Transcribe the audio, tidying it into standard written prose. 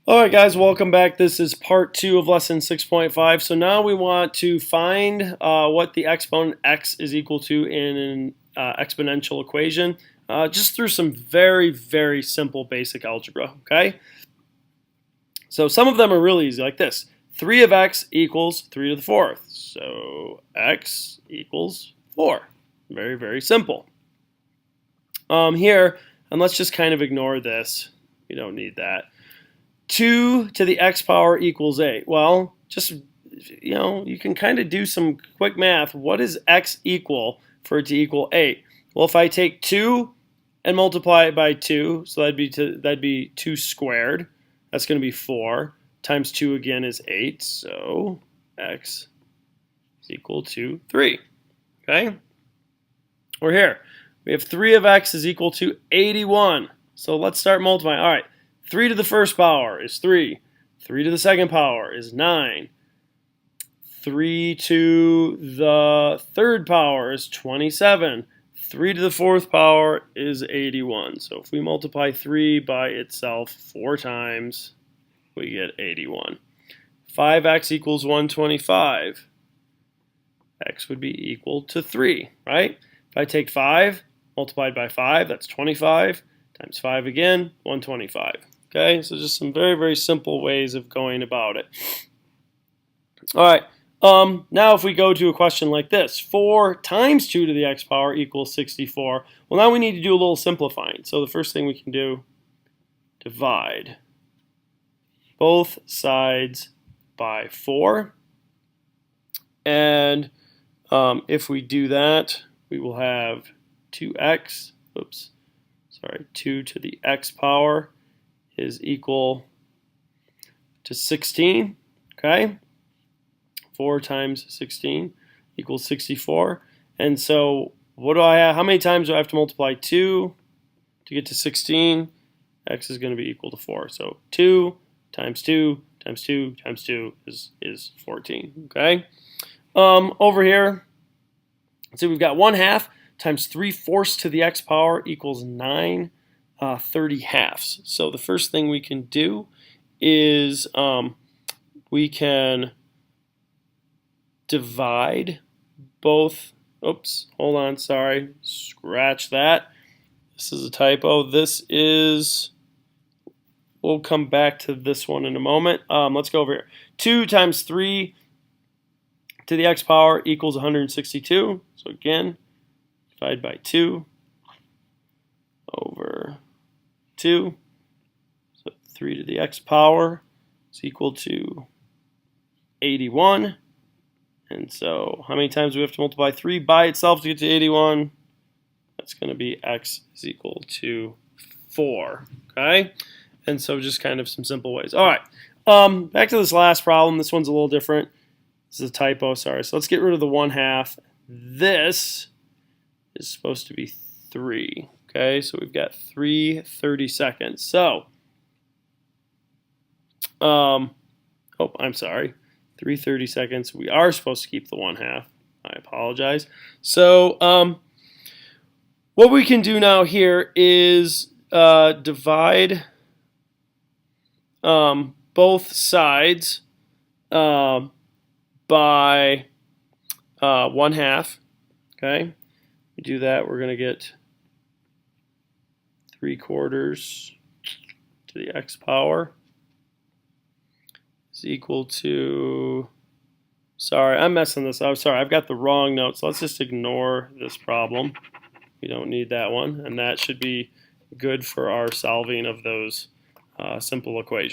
Alright guys, welcome back. This is part 2 of lesson 6.5. So now we want to find what the exponent x is equal to in an exponential equation just through some very simple basic algebra, okay? So some of them are really easy, like this. 3 of x equals 3 to the 4th. So x equals 4. Very simple. Here, and let's just kind of ignore this. We don't need that. 2 to the x power equals 8. Well, just, you can kind of do some quick math. What is x equal for it to equal 8? Well, if I take 2 and multiply it by 2, so that'd be 2 squared. That's going to be 4. Times 2 again is 8. So x is equal to 3. Okay? We're here. We have 3 of x is equal to 81. So let's start multiplying. All right. 3 to the first power is 3. 3 to the second power is 9. 3 to the third power is 27. 3 to the fourth power is 81. So if we multiply 3 by itself 4 times, we get 81. 5x equals 125. X would be equal to 3, right? If I take 5 multiplied by 5, that's 25. Times 5 again, 125. Okay, so just some very simple ways of going about it. All right, now if we go to a question like this, 4 times 2 to the x power equals 64. Well, now we need to do a little simplifying. So the first thing we can do, divide both sides by 4. And if we do that, we will have 2 to the x power is equal to 16, okay? 4 times 16 equals 64. And so what do I have? How many times do I have to multiply 2 to get to 16? X is going to be equal to 4. So 2 times 2 times 2 times 2 is 14, okay? Over here, so we've got 1/2 times 3/4 to the x power equals 9 30/2. So the first thing we can do is we can divide both. Oops, hold on, sorry. Scratch that. This is a typo. We'll come back to this one in a moment. Let's go over here. 2 times 3 to the x power equals 162. So again, divide by 2 over 2. So 3 to the x power is equal to 81. And so how many times do we have to multiply 3 by itself to get to 81? That's going to be x is equal to 4. Okay? And so just kind of some simple ways. All right. Back to this last problem. This one's a little different. This is a typo, sorry. So let's get rid of the 1/2. This is supposed to be 3. Okay, so we've got 3 30-seconds. So, I'm sorry, 3 30-seconds. We are supposed to keep the 1/2. I apologize. So, what we can do now here is divide both sides by 1/2. Okay, we do that, we're going to get 3/4 to the x power is equal to, sorry, I'm messing this up. Sorry, I've got the wrong note, so let's just ignore this problem. We don't need that one, and that should be good for our solving of those simple equations.